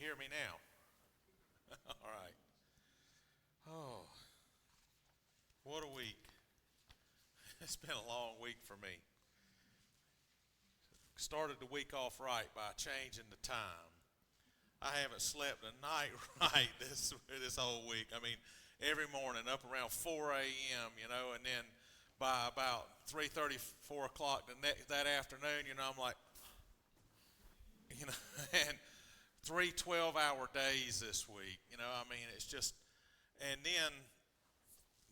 hear me now? All right. Oh, what a week. It's been a long week for me. Started the week off right by changing the time. I haven't slept a night right this whole week. I mean, every morning up around 4 a.m., and then by about 3:30, 4 o'clock that afternoon, I'm like, and three 12-hour days this week. It's just, and then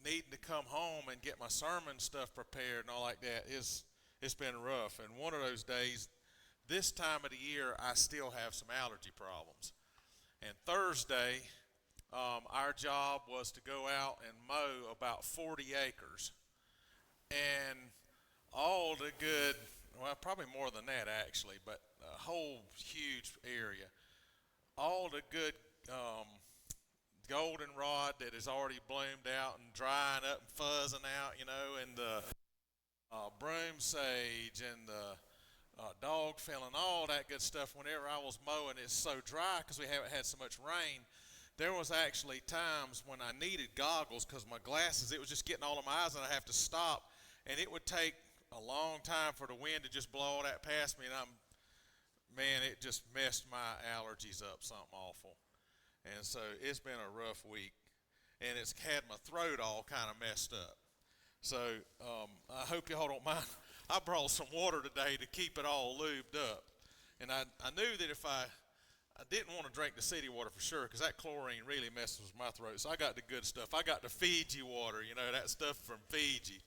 needing to come home and get my sermon stuff prepared and all like that it's been rough. And one of those days, this time of the year, I still have some allergy problems. And Thursday, our job was to go out and mow about 40 acres. And all the good, well, probably more than that actually, but a whole huge area. All the good goldenrod that is already bloomed out and drying up and fuzzing out, and the broom sage and the dog filling, all that good stuff. Whenever I was mowing, it's so dry because we haven't had so much rain. There was actually times when I needed goggles because my glasses, it was just getting all in my eyes and I have to stop. And it would take a long time for the wind to just blow all that past me. And it just messed my allergies up something awful. And so it's been a rough week. And it's had my throat all kind of messed up. So I hope y'all don't mind. I brought some water today to keep it all lubed up. And I knew that if I didn't want to drink the city water for sure because that chlorine really messes with my throat. So I got the good stuff. I got the Fiji water, that stuff from Fiji.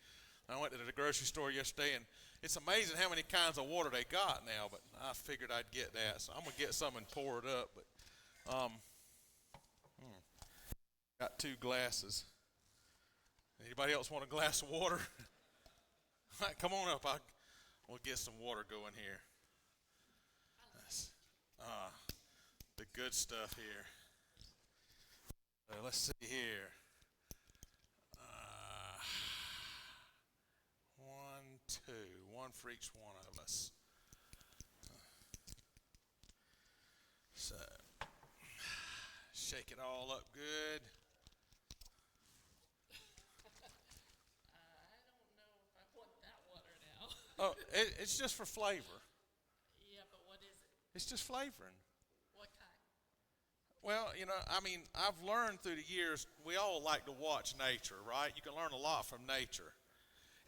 I went to the grocery store yesterday, and it's amazing how many kinds of water they got now, but I figured I'd get that. So I'm going to get some and pour it up. But got 2 glasses. Anybody else want a glass of water? All right, come on up. We'll get some water going here. The good stuff here. Let's see here. 1, 2, one for each one of us. So, shake it all up good. I don't know if I want that water now. Oh, it's just for flavor. Yeah, but what is it? It's just flavoring. What kind? Well, I've learned through the years, we all like to watch nature, right? You can learn a lot from nature.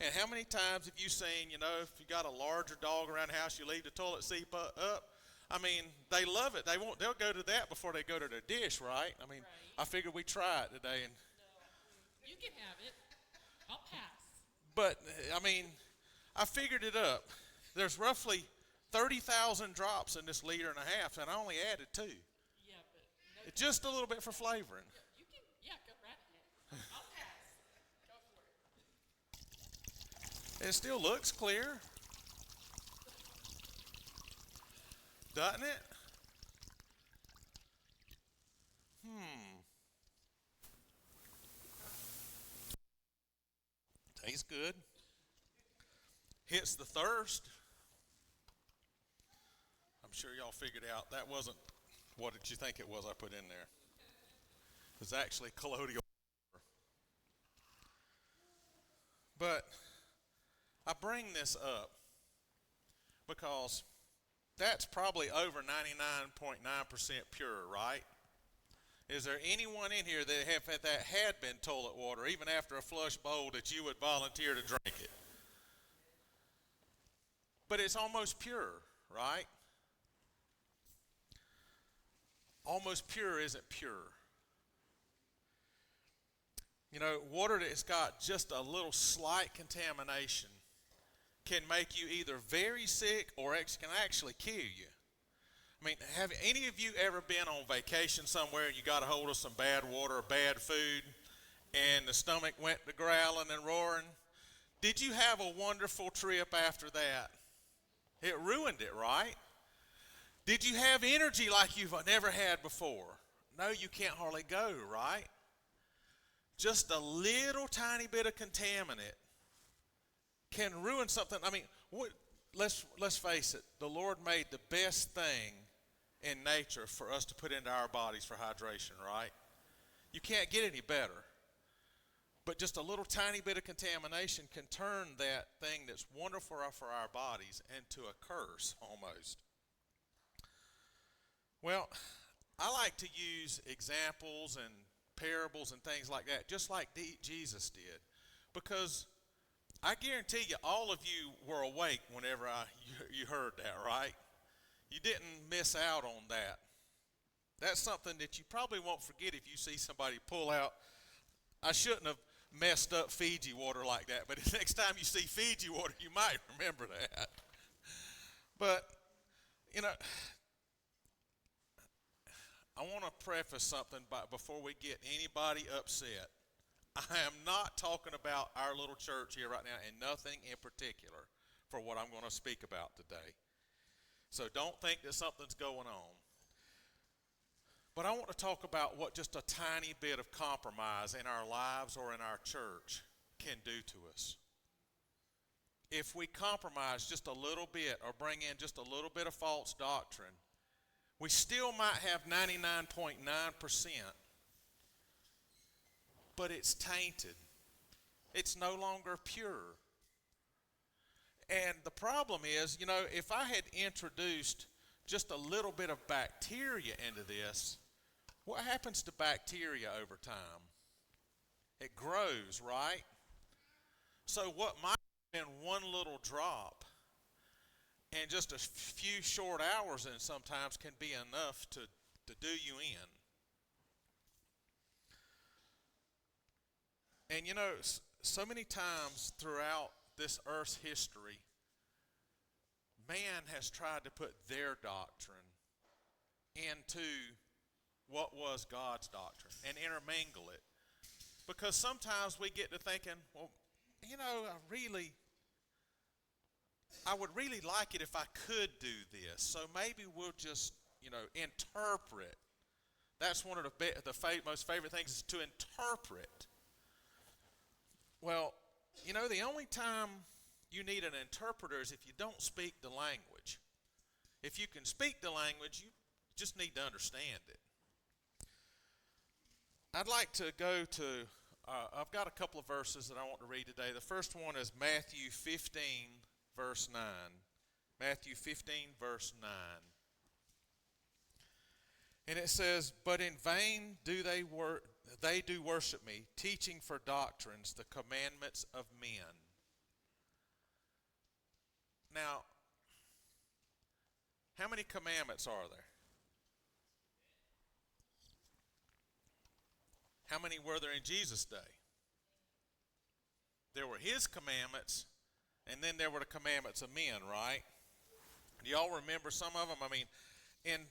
And how many times have you seen, if you got a larger dog around the house, you leave the toilet seat up? They love it. They'll go to that before they go to their dish, right? Right. I figured we'd try it today. No, you can have it. I'll pass. But, I figured it up. There's roughly 30,000 drops in this liter and a half, and I only added 2. Yeah, but Just a little bit for flavoring. you can. Yeah, go right ahead. I'll pass. Go for it. It still looks clear, doesn't it? Tastes good. Hits the thirst. I'm sure y'all figured out that wasn't what did you think it was I put in there. It's actually colloidal. But I bring this up because that's probably over 99.9% pure, right? Is there anyone in here that had been toilet water, even after a flush bowl, that you would volunteer to drink it? But it's almost pure, right? Almost pure isn't pure. Water that's got just a little slight contamination can make you either very sick or can actually kill you. Have any of you ever been on vacation somewhere and you got a hold of some bad water or bad food and the stomach went to growling and roaring? Did you have a wonderful trip after that? It ruined it, right? Did you have energy like you've never had before? No, you can't hardly go, right? Just a little tiny bit of contaminant can ruin something. Let's face it. The Lord made the best thing in nature for us to put into our bodies for hydration, right? You can't get any better. But just a little tiny bit of contamination can turn that thing that's wonderful for our bodies into a curse almost. Well, I like to use examples and parables and things like that, just like Jesus did. Because I guarantee you, all of you were awake whenever you heard that, right? You didn't miss out on that. That's something that you probably won't forget if you see somebody pull out. I shouldn't have messed up Fiji water like that, but the next time you see Fiji water, you might remember that. But, you know, I want to preface something before we get anybody upset. I am not talking about our little church here right now, and nothing in particular for what I'm going to speak about today. So don't think that something's going on. But I want to talk about what just a tiny bit of compromise in our lives or in our church can do to us. If we compromise just a little bit or bring in just a little bit of false doctrine, we still might have 99.9%, but it's tainted. It's no longer pure. And the problem is, if I had introduced just a little bit of bacteria into this, what happens to bacteria over time? It grows, right? So what might have been one little drop and just a few short hours in sometimes can be enough to do you in. And so many times throughout this earth's history, man has tried to put their doctrine into what was God's doctrine and intermingle it. Because sometimes we get to thinking, well, I would really like it if I could do this. So maybe we'll just, interpret. That's one of the most favorite things is to interpret. Well, the only time you need an interpreter is if you don't speak the language. If you can speak the language, you just need to understand it. I'd like to go to, I've got a couple of verses that I want to read today. The first one is Matthew 15, verse 9. Matthew 15, verse 9. And it says, "But in vain do they do worship me, teaching for doctrines the commandments of men." Now, how many commandments are there? How many were there in Jesus' day? There were his commandments, and then there were the commandments of men, right? Do y'all remember some of them? I mean, in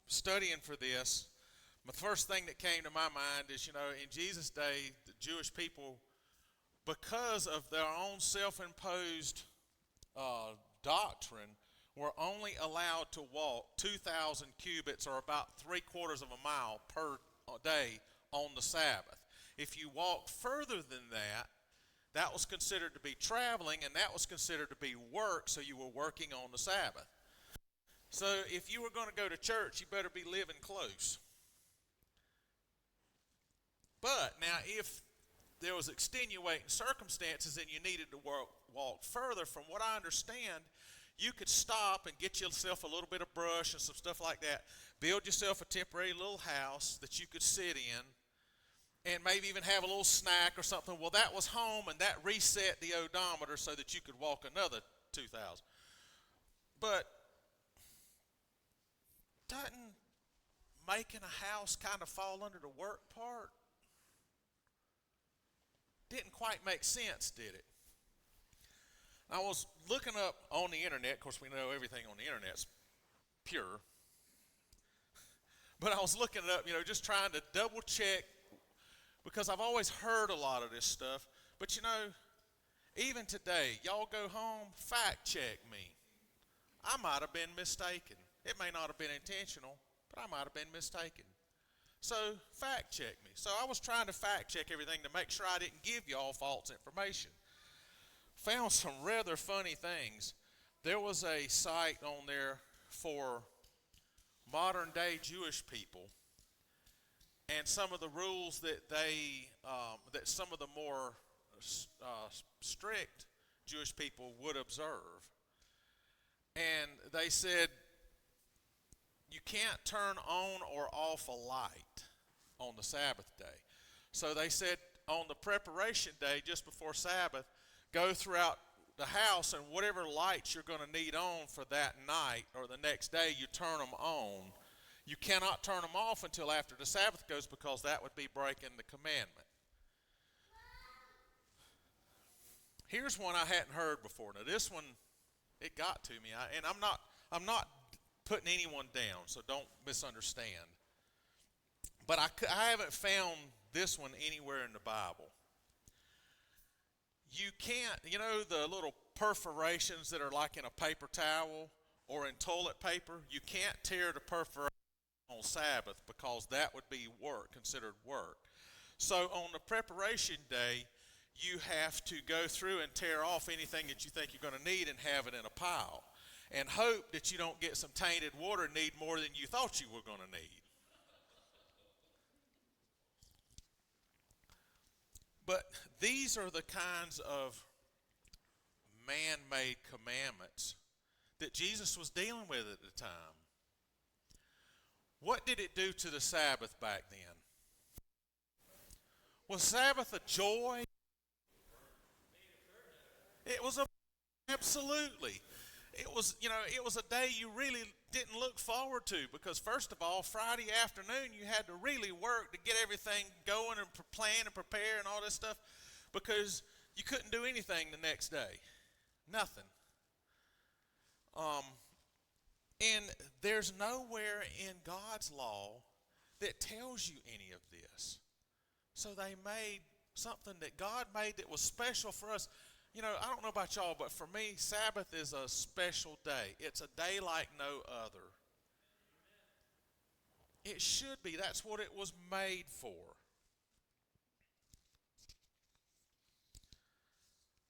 studying for this, the first thing that came to my mind is, in Jesus' day, the Jewish people, because of their own self-imposed doctrine, were only allowed to walk 2,000 cubits or about 3/4 of a mile per day on the Sabbath. If you walked further than that, that was considered to be traveling, and that was considered to be work, so you were working on the Sabbath. So if you were going to go to church, you better be living close. But now if there was extenuating circumstances and you needed to walk further, from what I understand, you could stop and get yourself a little bit of brush and some stuff like that. Build yourself a temporary little house that you could sit in and maybe even have a little snack or something. Well, that was home, and that reset the odometer so that you could walk another 2,000. But doesn't making a house kind of fall under the work part? Didn't quite make sense, did it? I was looking up on the internet. Of course, we know everything on the internet's pure. But I was looking it up, just trying to double check, because I've always heard a lot of this stuff. But even today, y'all go home, fact check me. I might have been mistaken. It may not have been intentional, but I might have been mistaken. So fact check me. So I was trying to fact check everything to make sure I didn't give y'all false information. Found some rather funny things. There was a site on there for modern day Jewish people and some of the rules that that some of the more strict Jewish people would observe. And they said you can't turn on or off a light on the Sabbath day. So they said on the preparation day, just before Sabbath, go throughout the house, and whatever lights you're going to need on for that night or the next day, you turn them on. You cannot turn them off until after the Sabbath goes, because that would be breaking the commandment. Here's one I hadn't heard before. Now this one, it got to me, and I'm not putting anyone down, so don't misunderstand. But I haven't found this one anywhere in the Bible. You can't, you know, the little perforations that are like in a paper towel or in toilet paper, you can't tear the perforation on Sabbath, because that would be work, considered work. So on the preparation day, you have to go through and tear off anything that you think you're going to need and have it in a pile, and hope that you don't get some tainted water and need more than you thought you were going to need. But these are the kinds of man-made commandments that Jesus was dealing with at the time. What did it do to the Sabbath back then? Was Sabbath a joy? It was absolutely. It was, it was a day you really didn't look forward to, because first of all, Friday afternoon you had to really work to get everything going and plan and prepare and all this stuff, because you couldn't do anything the next day. Nothing. And there's nowhere in God's law that tells you any of this. So they made something that God made that was special for us. I don't know about y'all, but for me, Sabbath is a special day. It's a day like no other. It should be. That's what it was made for.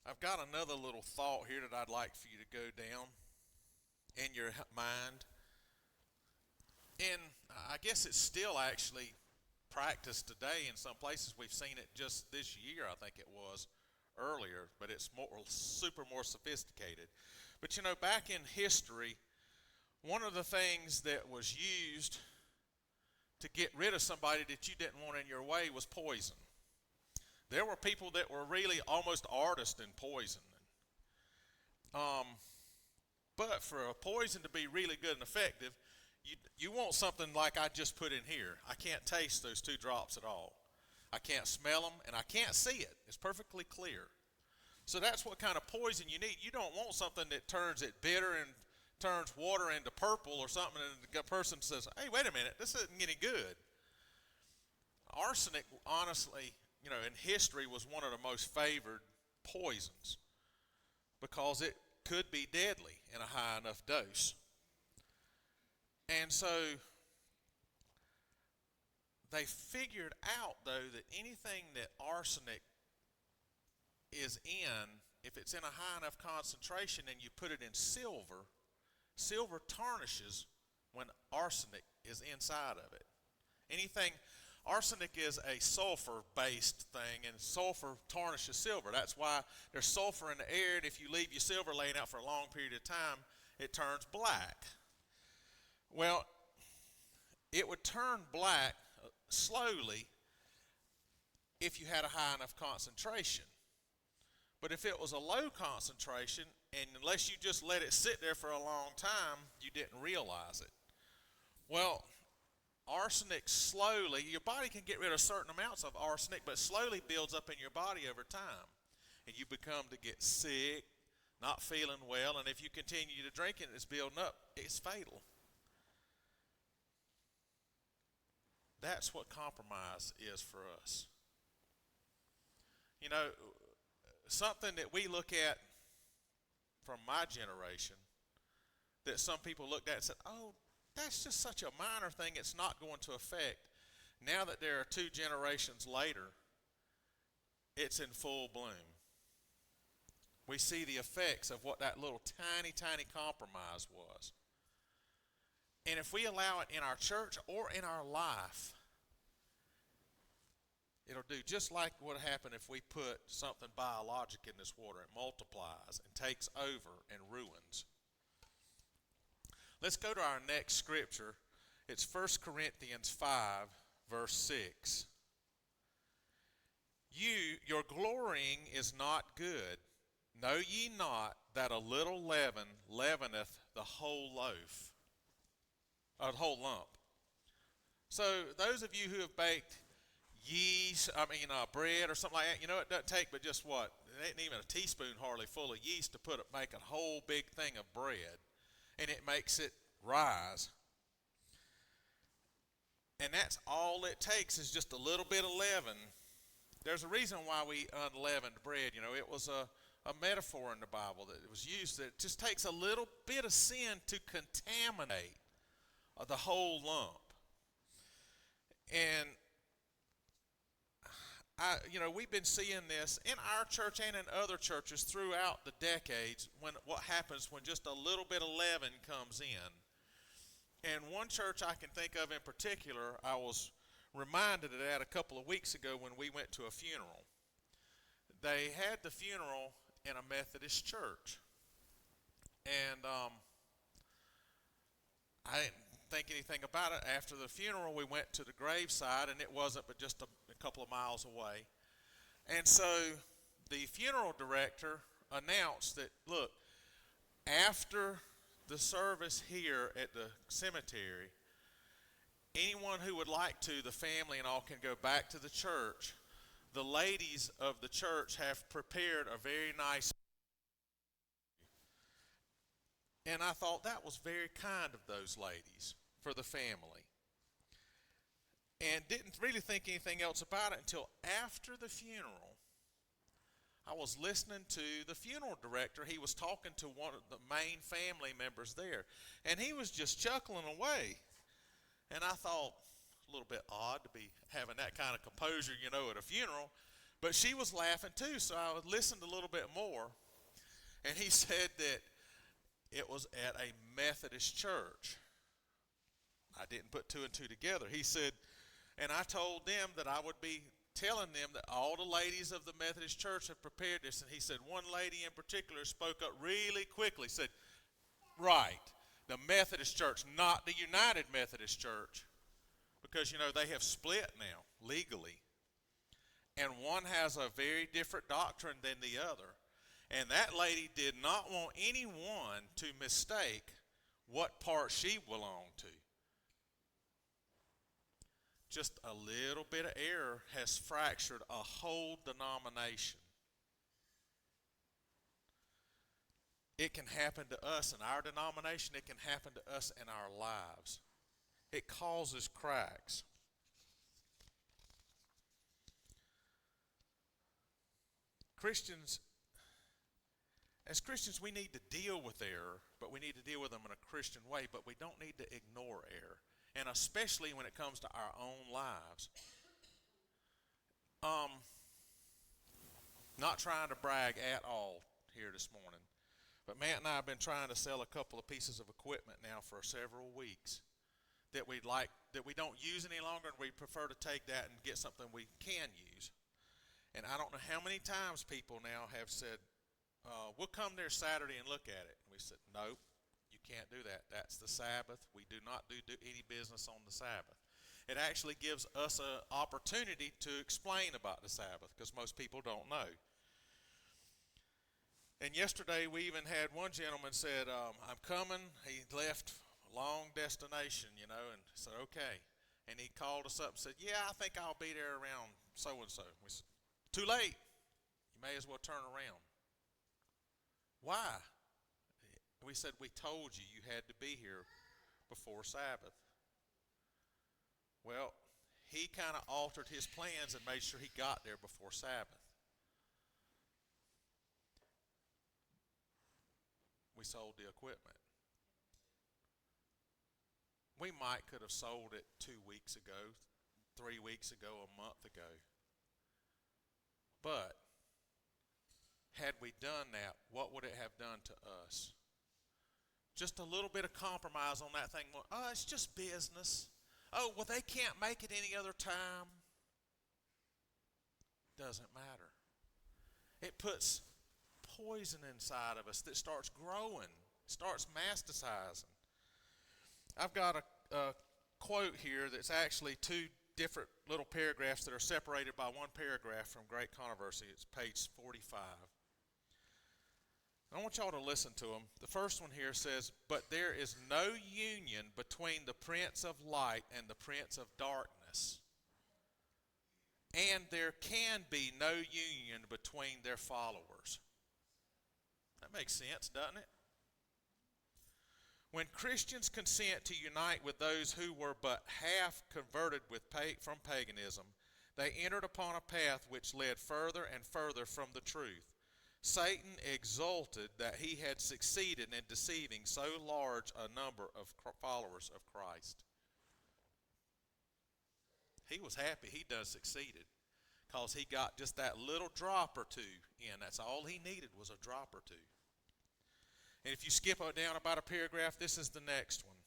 I've got another little thought here that I'd like for you to go down in your mind. And I guess it's still actually practiced today in some places. We've seen it just this year, I think it was, earlier, but it's more sophisticated. But back in history, one of the things that was used to get rid of somebody that you didn't want in your way was poison. There were people that were really almost artists in poison. But for a poison to be really good and effective, you want something like I just put in here. I can't taste those 2 drops at all. I can't smell them, and I can't see it. It's perfectly clear. So that's what kind of poison you need. You don't want something that turns it bitter and turns water into purple or something, and the person says, hey, wait a minute, this isn't any good. Arsenic, honestly, in history was one of the most favored poisons, because it could be deadly in a high enough dose. And so they figured out, though, that anything that arsenic is in, if it's in a high enough concentration and you put it in silver, silver tarnishes when arsenic is inside of it. Arsenic is a sulfur-based thing, and sulfur tarnishes silver. That's why there's sulfur in the air, and if you leave your silver laying out for a long period of time, it turns black. Well, it would turn black slowly if you had a high enough concentration. But if it was a low concentration, and unless you just let it sit there for a long time, you didn't realize it. Well, arsenic slowly, your body can get rid of certain amounts of arsenic, but slowly builds up in your body over time. And you become to get sick, not feeling well, and if you continue to drink it and it's building up, it's fatal. That's what compromise is for us. Something that we look at from my generation that some people looked at and said, oh, that's just such a minor thing, it's not going to affect. Now that there are 2 generations later, it's in full bloom. We see the effects of what that little tiny, tiny compromise was. And if we allow it in our church or in our life, it'll do just like what happened if we put something biologic in this water. It multiplies and takes over and ruins. Let's go to our next scripture. It's 1 Corinthians 5, verse 6. Your glorying is not good. Know ye not that a little leaven leaveneth the whole loaf, or the whole lump? So those of you who have baked bread or something like that, it doesn't take but just what? It ain't even a teaspoon hardly full of yeast to make a whole big thing of bread, and it makes it rise. And that's all it takes is just a little bit of leaven. There's a reason why we unleavened bread. It was a metaphor in the Bible that it was used that it just takes a little bit of sin to contaminate the whole lump. And we've been seeing this in our church and in other churches throughout the decades what happens when just a little bit of leaven comes in. And one church I can think of in particular, I was reminded of that a couple of weeks ago when we went to a funeral. They had the funeral in a Methodist church. And I didn't think anything about it. After the funeral, we went to the graveside, and it wasn't but just a couple of miles away. And so the funeral director announced that, look, after the service here at the cemetery, anyone who would like to, the family and all, can go back to the church. The ladies of the church have prepared a very nice. And I thought that was very kind of those ladies for the family. And didn't really think anything else about it until after the funeral. I was listening to the funeral director. He was talking to one of the main family members there. And he was just chuckling away. And I thought, a little bit odd to be having that kind of composure, at a funeral. But she was laughing too, so I listened a little bit more. And he said that it was at a Methodist church. I didn't put two and two together. He said, and I told them that I would be telling them that all the ladies of the Methodist church have prepared this. And he said one lady in particular spoke up really quickly, said, right, the Methodist church, not the United Methodist Church. Because, they have split now, legally. And one has a very different doctrine than the other. And that lady did not want anyone to mistake what part she belonged to. Just a little bit of error has fractured a whole denomination. It can happen to us in our denomination. It can happen to us in our lives. It causes cracks. As Christians, we need to deal with error, but we need to deal with them in a Christian way, but we don't need to ignore error, and especially when it comes to our own lives. Not trying to brag at all here this morning, but Matt and I have been trying to sell a couple of pieces of equipment now for several weeks that we don't use any longer, and we prefer to take that and get something we can use. And I don't know how many times people now have said, we'll come there Saturday and look at it. And we said, no, you can't do that. That's the Sabbath. We do not do any business on the Sabbath. It actually gives us an opportunity to explain about the Sabbath because most people don't know. And yesterday we even had one gentleman said, I'm coming. He left a long destination, and said, okay. And he called us up and said, yeah, I think I'll be there around so-and-so. We said, too late. You may as well turn around. Why? We said, we told you you had to be here before Sabbath. Well, he kind of altered his plans and made sure he got there before Sabbath. We sold the equipment. We could have sold it 2 weeks ago, 3 weeks ago, a month ago. But had we done that, what would it have done to us? Just a little bit of compromise on that thing. Well, oh, it's just business. Oh, well, they can't make it any other time. Doesn't matter. It puts poison inside of us that starts growing, starts metastasizing. I've got a quote here that's actually two different little paragraphs that are separated by one paragraph from Great Controversy. It's page 45. I want y'all to listen to them. The first one here says, "But there is no union between the prince of light and the prince of darkness. And there can be no union between their followers." That makes sense, doesn't it? When Christians consent to unite with those who were but half converted from paganism, they entered upon a path which led further and further from the truth. Satan exulted that he had succeeded in deceiving so large a number of followers of Christ. He was happy he done succeeded because he got just that little drop or two in. That's all he needed, was a drop or two. And if you skip down about a paragraph, this is the next one.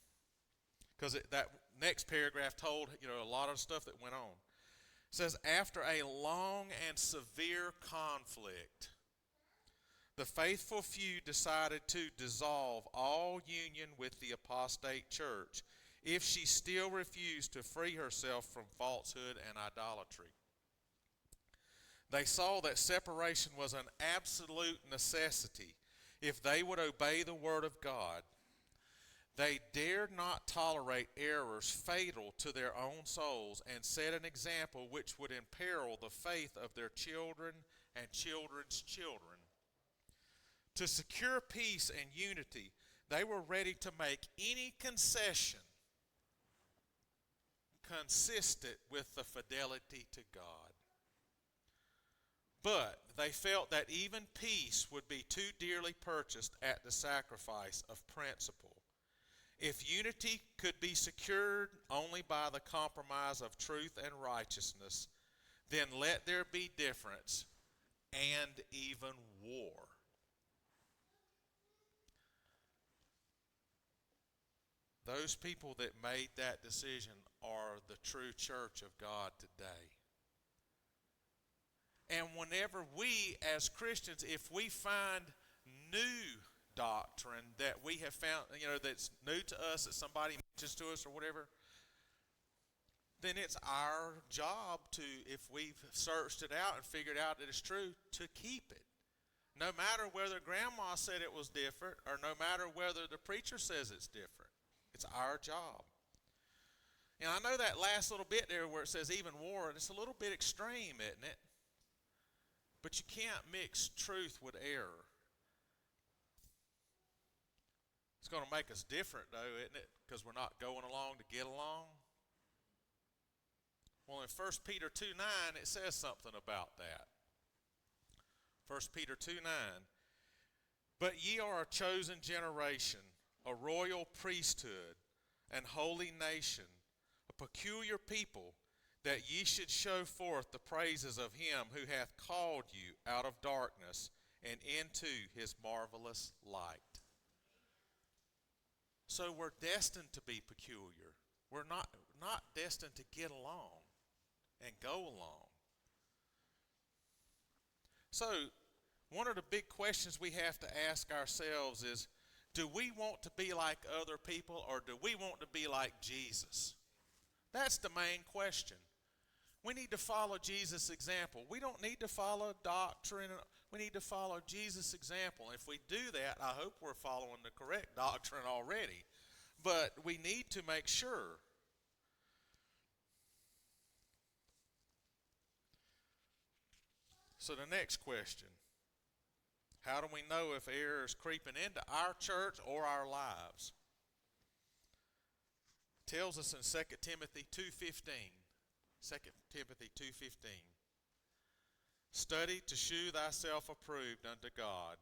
Because that next paragraph told, a lot of stuff that went on. It says, "After a long and severe conflict, the faithful few decided to dissolve all union with the apostate church if she still refused to free herself from falsehood and idolatry. They saw that separation was an absolute necessity if they would obey the word of God. They dared not tolerate errors fatal to their own souls and set an example which would imperil the faith of their children and children's children. To secure peace and unity, they were ready to make any concession consistent with the fidelity to God. But they felt that even peace would be too dearly purchased at the sacrifice of principle. If unity could be secured only by the compromise of truth and righteousness, then let there be difference and even war." Those people that made that decision are the true church of God today. And whenever we as Christians, if we find new doctrine that we have found, that's new to us, that somebody mentions to us or whatever, then it's our job to, if we've searched it out and figured out that it's true, to keep it. No matter whether grandma said it was different or no matter whether the preacher says it's different. It's our job. And I know that last little bit there where it says even war, it's a little bit extreme, isn't it? But you can't mix truth with error. It's going to make us different, though, isn't it? Because we're not going along to get along. Well, in 1 Peter 2:9, it says something about that. 1 Peter 2:9. "But ye are a chosen generation, a royal priesthood, and holy nation, a peculiar people, that ye should show forth the praises of him who hath called you out of darkness and into his marvelous light." So we're destined to be peculiar. We're not destined to get along and go along. So one of the big questions we have to ask ourselves is, do we want to be like other people or do we want to be like Jesus? That's the main question. We need to follow Jesus' example. We don't need to follow doctrine. We need to follow Jesus' example. If we do that, I hope we're following the correct doctrine already. But we need to make sure. So the next question, how do we know if error is creeping into our church or our lives? It tells us in 2 Timothy 2:15. 2 Timothy 2:15. "Study to shew thyself approved unto God,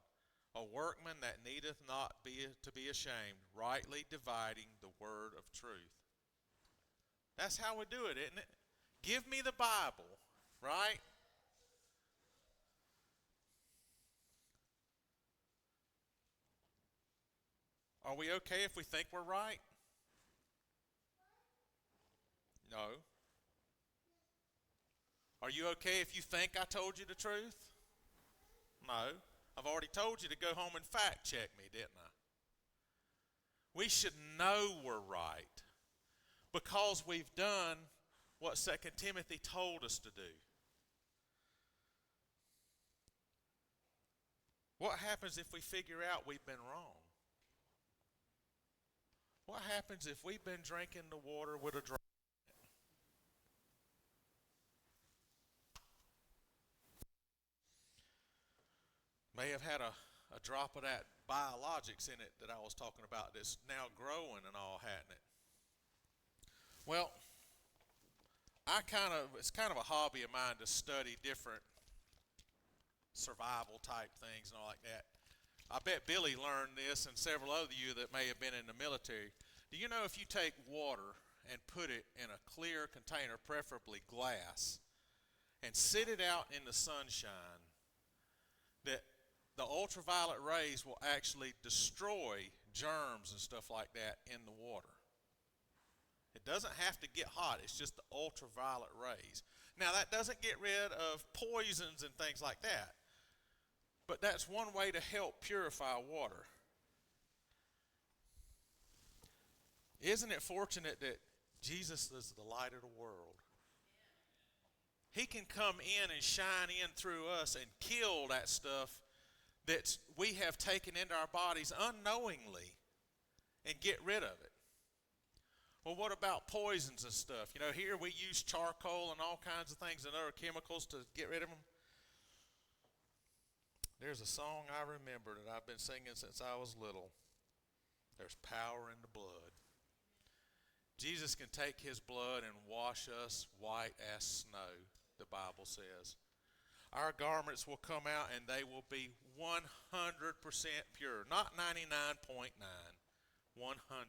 a workman that needeth not to be ashamed, rightly dividing the word of truth." That's how we do it, isn't it? Give me the Bible, right? Are we okay if we think we're right? No. Are you okay if you think I told you the truth? No. I've already told you to go home and fact check me, didn't I? We should know we're right because we've done what 2 Timothy told us to do. What happens if we figure out we've been wrong? What happens if we've been drinking the water with a drop? May have had a drop of that biologics in it that I was talking about that's now growing and all, hadn't it? Well, it's kind of a hobby of mine to study different survival type things and all like that. I bet Billy learned this and several other of you that may have been in the military. Do you know if you take water and put it in a clear container, preferably glass, and sit it out in the sunshine, that the ultraviolet rays will actually destroy germs and stuff like that in the water? It doesn't have to get hot. It's just the ultraviolet rays. Now, that doesn't get rid of poisons and things like that. But that's one way to help purify water. Isn't it fortunate that Jesus is the light of the world? He can come in and shine in through us and kill that stuff that we have taken into our bodies unknowingly and get rid of it. Well, what about poisons and stuff? You know, here we use charcoal and all kinds of things and other chemicals to get rid of them. There's a song I remember that I've been singing since I was little. There's power in the blood. Jesus can take his blood and wash us white as snow, the Bible says. Our garments will come out and they will be 100% pure. Not 99.9, 100.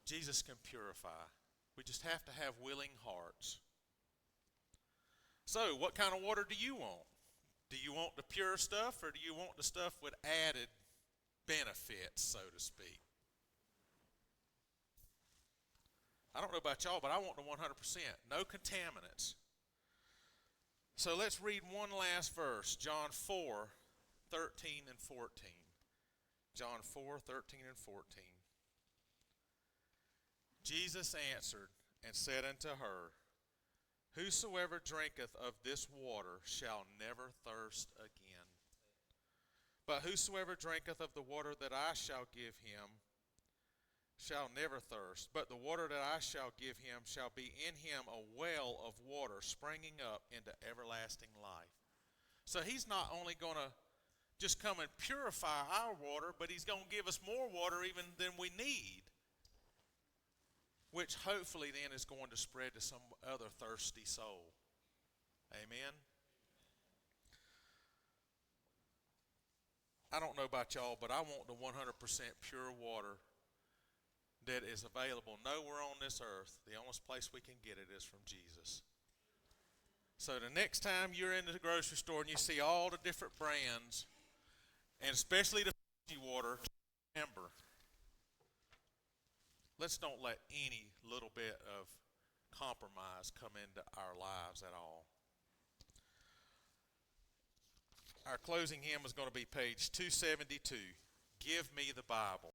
Jesus can purify. We just have to have willing hearts. So, what kind of water do you want? Do you want the pure stuff or do you want the stuff with added benefits, so to speak? I don't know about y'all, but I want the 100%. No contaminants. So let's read one last verse. John 4, 13 and 14. John 4, 13 and 14. Jesus answered and said unto her, Whosoever drinketh of this water shall never thirst again. But whosoever drinketh of the water that I shall give him shall never thirst. But the water that I shall give him shall be in him a well of water springing up into everlasting life. So he's not only going to just come and purify our water, but he's going to give us more water even than we need, which hopefully then is going to spread to some other thirsty soul. Amen? I don't know about y'all, but I want the 100% pure water that is available nowhere on this earth. The only place we can get it is from Jesus. So the next time you're in the grocery store and you see all the different brands, and especially the water, remember, let's don't let any little bit of compromise come into our lives at all. Our closing hymn is going to be page 272. Give me the Bible.